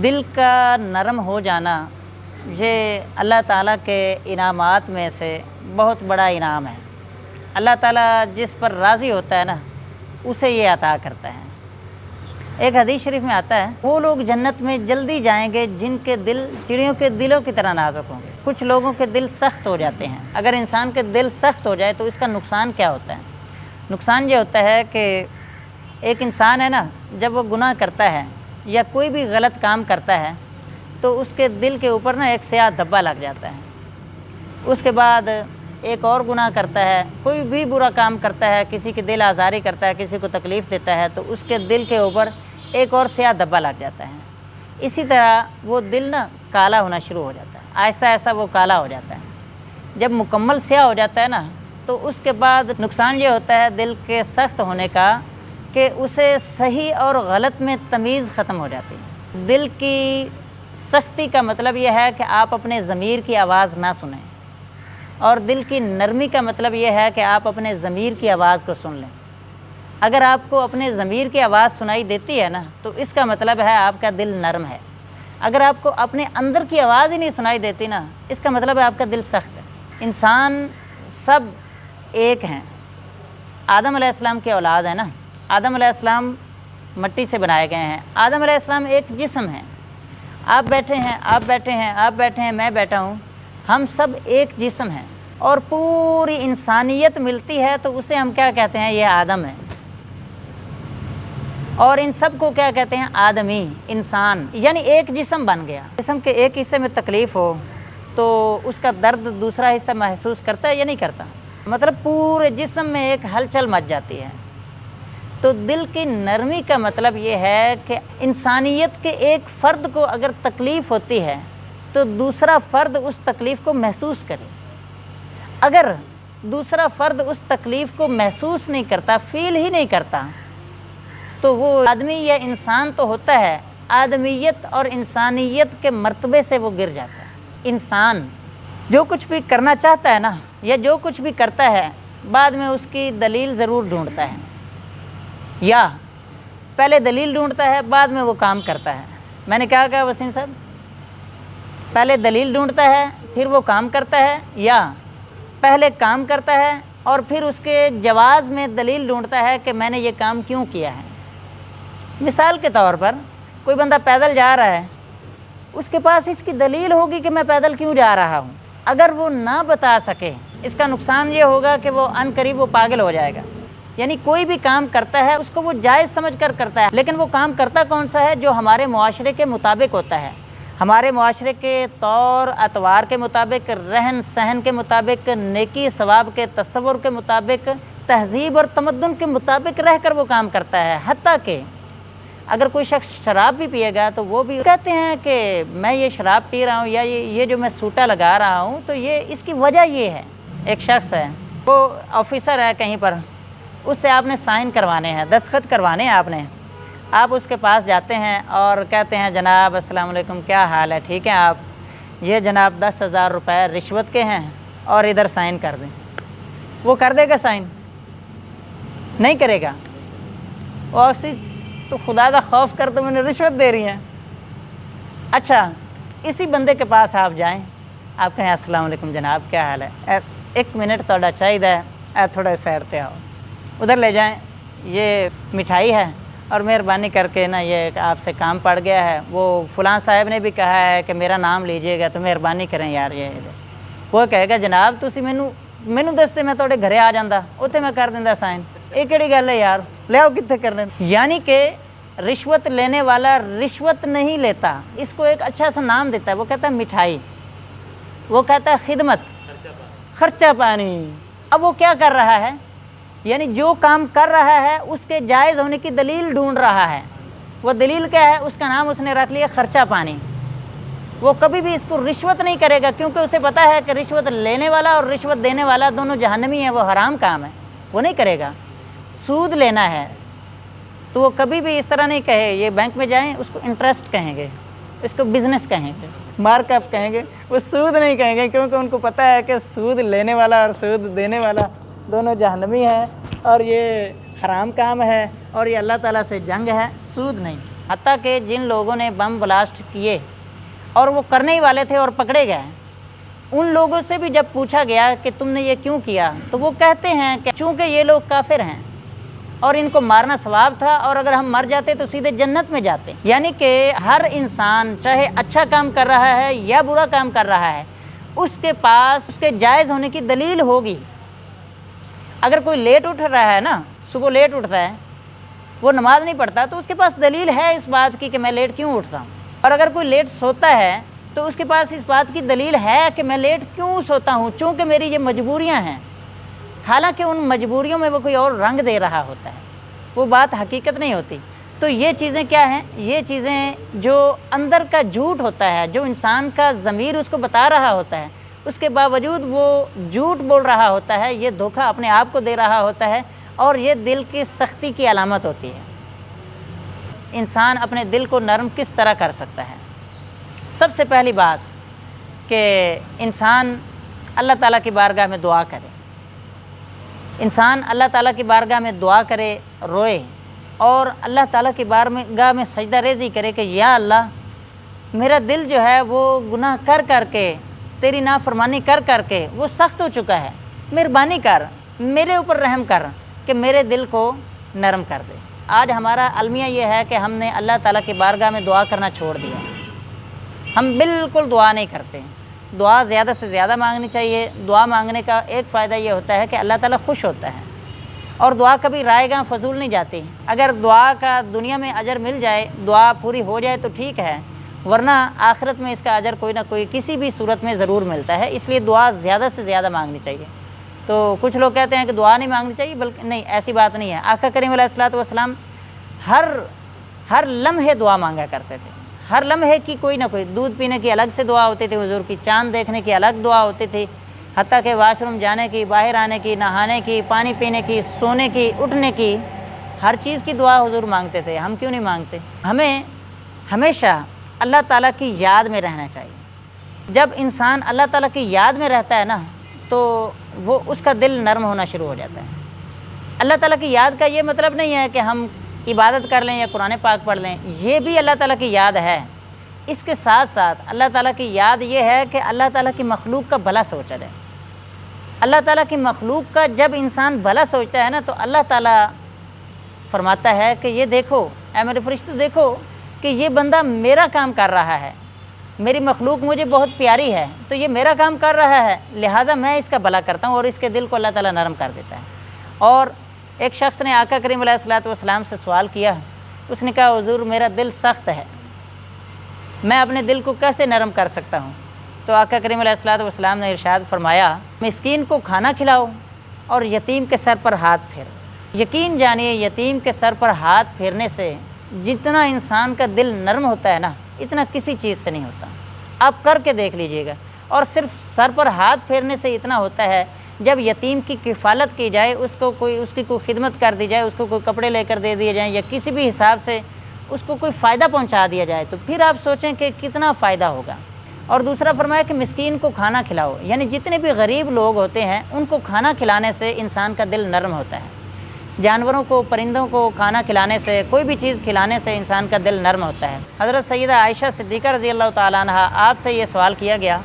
دل کا نرم ہو جانا یہ اللہ تعالیٰ کے انعامات میں سے بہت بڑا انعام ہے۔ اللہ تعالیٰ جس پر راضی ہوتا ہے نا اسے یہ عطا کرتا ہے۔ ایک حدیث شریف میں آتا ہے وہ لوگ جنت میں جلدی جائیں گے جن کے دل چڑیوں کے دلوں کی طرح نازک ہوں گے۔ کچھ لوگوں کے دل سخت ہو جاتے ہیں۔ اگر انسان کے دل سخت ہو جائے تو اس کا نقصان کیا ہوتا ہے؟ نقصان یہ ہوتا ہے کہ ایک انسان ہے نا جب وہ گناہ کرتا ہے یا کوئی بھی غلط کام کرتا ہے تو اس کے دل کے اوپر نا ایک سیاہ دھبا لگ جاتا ہے۔ اس کے بعد ایک اور گناہ کرتا ہے، کوئی بھی برا کام کرتا ہے، کسی کی دل آزاری کرتا ہے، کسی کو تکلیف دیتا ہے تو اس کے دل کے اوپر ایک اور سیاہ دھبا لگ جاتا ہے۔ اسی طرح وہ دل نا کالا ہونا شروع ہو جاتا ہے، آہستہ آہستہ وہ کالا ہو جاتا ہے۔ جب مکمل سیاہ ہو جاتا ہے نا تو اس کے بعد نقصان یہ ہوتا ہے دل کے سخت ہونے کا کہ اسے صحیح اور غلط میں تمیز ختم ہو جاتی ہے۔ دل کی سختی کا مطلب یہ ہے کہ آپ اپنے ضمیر کی آواز نہ سنیں، اور دل کی نرمی کا مطلب یہ ہے کہ آپ اپنے ضمیر کی آواز کو سن لیں۔ اگر آپ کو اپنے ضمیر کی آواز سنائی دیتی ہے نا تو اس کا مطلب ہے آپ کا دل نرم ہے۔ اگر آپ کو اپنے اندر کی آواز ہی نہیں سنائی دیتی نا اس کا مطلب ہے آپ کا دل سخت ہے۔ انسان سب ایک ہیں، آدم علیہ السلام کی اولاد ہے نا۔ آدم علیہ السلام مٹی سے بنائے گئے ہیں۔ آدم علیہ السلام ایک جسم ہے۔ آپ بیٹھے ہیں، آپ بیٹھے ہیں، آپ بیٹھے ہیں، میں بیٹھا ہوں، ہم سب ایک جسم ہیں اور پوری انسانیت ملتی ہے تو اسے ہم کیا کہتے ہیں؟ یہ آدم ہے۔ اور ان سب کو کیا کہتے ہیں؟ آدمی، انسان، یعنی ایک جسم بن گیا۔ جسم کے ایک حصے میں تکلیف ہو تو اس کا درد دوسرا حصہ محسوس کرتا ہے یا نہیں کرتا؟ مطلب پورے جسم میں ایک ہلچل مچ جاتی ہے۔ تو دل کی نرمی کا مطلب یہ ہے کہ انسانیت کے ایک فرد کو اگر تکلیف ہوتی ہے تو دوسرا فرد اس تکلیف کو محسوس کرے۔ اگر دوسرا فرد اس تکلیف کو محسوس نہیں کرتا، فیل ہی نہیں کرتا، تو وہ آدمی یا انسان تو ہوتا ہے، آدمیت اور انسانیت کے مرتبے سے وہ گر جاتا ہے۔ انسان جو کچھ بھی کرنا چاہتا ہے نا یا جو کچھ بھی کرتا ہے بعد میں اس کی دلیل ضرور ڈھونڈتا ہے، یا پہلے دلیل ڈھونڈتا ہے بعد میں وہ کام کرتا ہے۔ میں نے کیا کہا وسیم صاحب؟ پہلے دلیل ڈھونڈتا ہے پھر وہ کام کرتا ہے، یا پہلے کام کرتا ہے اور پھر اس کے جواز میں دلیل ڈھونڈتا ہے کہ میں نے یہ کام کیوں کیا ہے۔ مثال کے طور پر کوئی بندہ پیدل جا رہا ہے، اس کے پاس اس کی دلیل ہوگی کہ میں پیدل کیوں جا رہا ہوں۔ اگر وہ نہ بتا سکے اس کا نقصان یہ ہوگا کہ وہ عن قریب وہ پاگل ہو جائے گا۔ یعنی کوئی بھی کام کرتا ہے اس کو وہ جائز سمجھ کر کرتا ہے، لیکن وہ کام کرتا کون سا ہے؟ جو ہمارے معاشرے کے مطابق ہوتا ہے، ہمارے معاشرے کے طور اطوار کے مطابق، رہن سہن کے مطابق، نیکی ثواب کے تصور کے مطابق، تہذیب اور تمدن کے مطابق رہ کر وہ کام کرتا ہے۔ حتیٰ کہ اگر کوئی شخص شراب بھی پیے گا تو وہ بھی کہتے ہیں کہ میں یہ شراب پی رہا ہوں یا یہ جو میں سوٹا لگا رہا ہوں تو یہ اس کی وجہ یہ ہے۔ ایک شخص ہے، وہ آفیسر ہے کہیں پر، اس سے آپ نے سائن کروانے ہیں، دستخط کروانے ہیں آپ اس کے پاس جاتے ہیں اور کہتے ہیں جناب السلام علیکم، کیا حال ہے، ٹھیک ہے آپ، یہ جناب 10,000 روپے رشوت کے ہیں اور ادھر سائن کر دیں۔ وہ کر دے گا سائن؟ نہیں کرے گا۔ اور تو خدا کا خوف کر تو میں نے رشوت دے رہی ہیں۔ اچھا، اسی بندے کے پاس آپ جائیں، آپ کہیں السلام علیکم جناب، کیا حال ہے، ایک منٹ تھوڑا چاہیے، تھوڑا سائڈ تے آؤ، ادھر لے جائیں، یہ مٹھائی ہے اور مہربانی کر کے نا یہ آپ سے کام پڑ گیا ہے، وہ فلاں صاحب نے بھی کہا ہے کہ میرا نام لیجئے گا تو مہربانی کریں یار یہ۔ وہ کہے گا جناب تسی مینوں دستے میں تھوڑے گھرے آ جاندہ، اتنے میں کر دیندا سائن، یہ کیڑی گل ہے یار، لے آؤ کتنے کرنے۔ یعنی کہ رشوت لینے والا رشوت نہیں لیتا، اس کو ایک اچھا سا نام دیتا ہے، وہ کہتا ہے مٹھائی، وہ کہتا ہے خدمت، خرچہ پانی۔ اب وہ کیا کر رہا ہے؟ یعنی جو کام کر رہا ہے اس کے جائز ہونے کی دلیل ڈھونڈ رہا ہے۔ وہ دلیل کیا ہے؟ اس کا نام اس نے رکھ لیا خرچہ پانی۔ وہ کبھی بھی اس کو رشوت نہیں کرے گا کیونکہ اسے پتہ ہے کہ رشوت لینے والا اور رشوت دینے والا دونوں جہنمی ہیں، وہ حرام کام ہے، وہ نہیں کرے گا۔ سود لینا ہے تو وہ کبھی بھی اس طرح نہیں کہے یہ بینک میں جائیں، اس کو انٹرسٹ کہیں گے، اس کو بزنس کہیں گے، مارک اپ کہیں گے، وہ سود نہیں کہیں گے، کیونکہ ان کو پتہ ہے کہ سود لینے والا اور سود دینے والا دونوں جہنمی ہیں اور یہ حرام کام ہے اور یہ اللہ تعالیٰ سے جنگ ہے، سود نہیں۔ حتیٰ کہ جن لوگوں نے بم بلاسٹ کیے اور وہ کرنے ہی والے تھے اور پکڑے گئے، ان لوگوں سے بھی جب پوچھا گیا کہ تم نے یہ کیوں کیا، تو وہ کہتے ہیں کہ چونکہ یہ لوگ کافر ہیں اور ان کو مارنا ثواب تھا، اور اگر ہم مر جاتے تو سیدھے جنت میں جاتے۔ یعنی کہ ہر انسان چاہے اچھا کام کر رہا ہے یا برا کام کر رہا ہے، اس کے پاس اس کے جائز ہونے کی دلیل ہوگی۔ اگر کوئی لیٹ اٹھ رہا ہے نا، صبح لیٹ اٹھتا ہے، وہ نماز نہیں پڑھتا، تو اس کے پاس دلیل ہے اس بات کی کہ میں لیٹ کیوں اٹھتا ہوں۔ اور اگر کوئی لیٹ سوتا ہے تو اس کے پاس اس بات کی دلیل ہے کہ میں لیٹ کیوں سوتا ہوں، چونکہ میری یہ مجبوریاں ہیں، حالانکہ ان مجبوریوں میں وہ کوئی اور رنگ دے رہا ہوتا ہے، وہ بات حقیقت نہیں ہوتی۔ تو یہ چیزیں کیا ہیں؟ یہ چیزیں جو اندر کا جھوٹ ہوتا ہے، جو انسان کا ضمیر اس کو بتا رہا ہوتا ہے، اس کے باوجود وہ جھوٹ بول رہا ہوتا ہے، یہ دھوکہ اپنے آپ کو دے رہا ہوتا ہے، اور یہ دل کی سختی کی علامت ہوتی ہے۔ انسان اپنے دل کو نرم کس طرح کر سکتا ہے؟ سب سے پہلی بات کہ انسان اللہ تعالیٰ کی بارگاہ میں دعا کرے، انسان اللہ تعالیٰ کی بارگاہ میں دعا کرے، روئے، اور اللہ تعالیٰ کی بارگاہ میں سجدہ ریزی کرے کہ یا اللہ، میرا دل جو ہے وہ گناہ کر کر کے، تیری نافرمانی کر کر کے وہ سخت ہو چکا ہے، مہربانی کر، میرے اوپر رحم کر کہ میرے دل کو نرم کر دے۔ آج ہمارا المیہ یہ ہے کہ ہم نے اللہ تعالیٰ کی بارگاہ میں دعا کرنا چھوڑ دیا، ہم بالکل دعا نہیں کرتے۔ دعا زیادہ سے زیادہ مانگنی چاہیے۔ دعا مانگنے کا ایک فائدہ یہ ہوتا ہے کہ اللہ تعالیٰ خوش ہوتا ہے، اور دعا کبھی رائے گاں فضول نہیں جاتی۔ اگر دعا کا دنیا میں اجر مل جائے، دعا پوری ہو جائے تو ٹھیک ہے، ورنہ آخرت میں اس کا اجر کوئی نہ کوئی کسی بھی صورت میں ضرور ملتا ہے۔ اس لیے دعا زیادہ سے زیادہ مانگنی چاہیے۔ تو کچھ لوگ کہتے ہیں کہ دعا نہیں مانگنی چاہیے، بلکہ نہیں، ایسی بات نہیں ہے۔ آقا کریم علیہ الصلوۃ والسلام ہر لمحے دعا مانگا کرتے تھے، ہر لمحے کی کوئی نہ کوئی۔ دودھ پینے کی الگ سے دعا ہوتی تھی حضور کی، چاند دیکھنے کی الگ دعا ہوتی تھی، حتیٰ کہ واش روم جانے کی، باہر آنے کی، نہانے کی، پانی پینے کی، سونے کی، اٹھنے کی، ہر چیز کی دعا حضور مانگتے تھے۔ ہم کیوں نہیں مانگتے؟ ہمیں ہمیشہ اللہ تعالیٰ کی یاد میں رہنا چاہیے۔ جب انسان اللہ تعالیٰ کی یاد میں رہتا ہے نا، تو وہ اس کا دل نرم ہونا شروع ہو جاتا ہے۔ اللہ تعالیٰ کی یاد کا یہ مطلب نہیں ہے کہ ہم عبادت کر لیں یا قرآن پاک پڑھ لیں، یہ بھی اللہ تعالیٰ کی یاد ہے۔ اس کے ساتھ ساتھ اللہ تعالیٰ کی یاد یہ ہے کہ اللہ تعالیٰ کی مخلوق کا بھلا سوچا جائے۔ اللہ تعالیٰ کی مخلوق کا جب انسان بھلا سوچتا ہے نا، تو اللہ تعالیٰ فرماتا ہے کہ یہ دیکھو اے میرے فرشتوں، دیکھو کہ یہ بندہ میرا کام کر رہا ہے، میری مخلوق مجھے بہت پیاری ہے، تو یہ میرا کام کر رہا ہے، لہٰذا میں اس کا بھلا کرتا ہوں، اور اس کے دل کو اللہ تعالیٰ نرم کر دیتا ہے۔ اور ایک شخص نے آقا کریم علیہ الصلوۃ والسلام سے سوال کیا، اس نے کہا حضور میرا دل سخت ہے، میں اپنے دل کو کیسے نرم کر سکتا ہوں؟ تو آقا کریم علیہ الصلوۃ والسلام نے ارشاد فرمایا، مسکین کو کھانا کھلاؤ اور یتیم کے سر پر ہاتھ پھیر۔ یقین جانیے یتیم کے سر پر ہاتھ پھیرنے سے جتنا انسان کا دل نرم ہوتا ہے نا، اتنا کسی چیز سے نہیں ہوتا۔ آپ کر کے دیکھ لیجئے گا۔ اور صرف سر پر ہاتھ پھیرنے سے اتنا ہوتا ہے، جب یتیم کی کفالت کی جائے، اس کی کوئی خدمت کر دی جائے، اس کو کوئی کپڑے لے کر دے دیے جائیں، یا کسی بھی حساب سے اس کو کوئی فائدہ پہنچا دیا جائے، تو پھر آپ سوچیں کہ کتنا فائدہ ہوگا۔ اور دوسرا فرمایا کہ مسکین کو کھانا کھلاؤ، یعنی جتنے بھی غریب لوگ ہوتے ہیں ان کو کھانا کھلانے سے انسان کا دل نرم ہوتا ہے۔ جانوروں کو، پرندوں کو کھانا کھلانے سے، کوئی بھی چیز کھلانے سے انسان کا دل نرم ہوتا ہے۔ حضرت سیدہ عائشہ صدیقہ رضی اللہ تعالیٰ عنہ، آپ سے یہ سوال کیا گیا،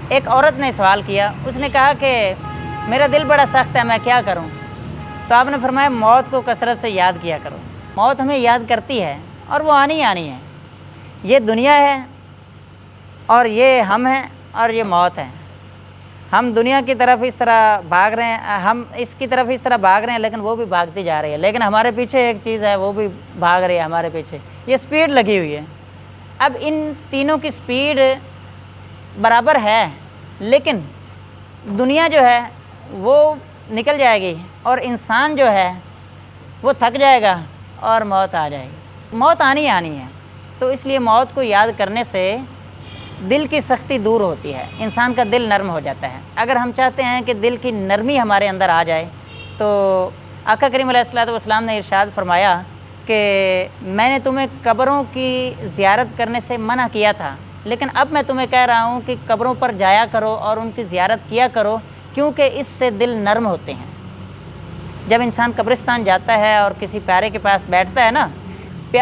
ایک عورت نے سوال کیا، اس نے کہا کہ میرا دل بڑا سخت ہے، میں کیا کروں؟ تو آپ نے فرمایا موت کو کثرت سے یاد کیا کرو۔ موت ہمیں یاد کرتی ہے، اور وہ آنی ہے۔ یہ دنیا ہے، اور یہ ہم ہیں، اور یہ موت ہے۔ ہم دنیا کی طرف اس طرح بھاگ رہے ہیں، ہم اس کی طرف اس طرح بھاگ رہے ہیں، لیکن وہ بھی بھاگتی جا رہی ہے، لیکن ہمارے پیچھے ایک چیز ہے، وہ بھی بھاگ رہی ہے ہمارے پیچھے، یہ سپیڈ لگی ہوئی ہے۔ اب ان تینوں کی سپیڈ برابر ہے، لیکن دنیا جو ہے وہ نکل جائے گی، اور انسان جو ہے وہ تھک جائے گا، اور موت آ جائے گی۔ موت آنی ہے، تو اس لیے موت کو یاد کرنے سے دل کی سختی دور ہوتی ہے، انسان کا دل نرم ہو جاتا ہے۔ اگر ہم چاہتے ہیں کہ دل کی نرمی ہمارے اندر آ جائے، تو آقا کریم علیہ الصلوۃ والسلام نے ارشاد فرمایا کہ میں نے تمہیں قبروں کی زیارت کرنے سے منع کیا تھا، لیکن اب میں تمہیں کہہ رہا ہوں کہ قبروں پر جایا کرو اور ان کی زیارت کیا کرو، کیونکہ اس سے دل نرم ہوتے ہیں۔ جب انسان قبرستان جاتا ہے اور کسی پیارے کے پاس بیٹھتا ہے نا،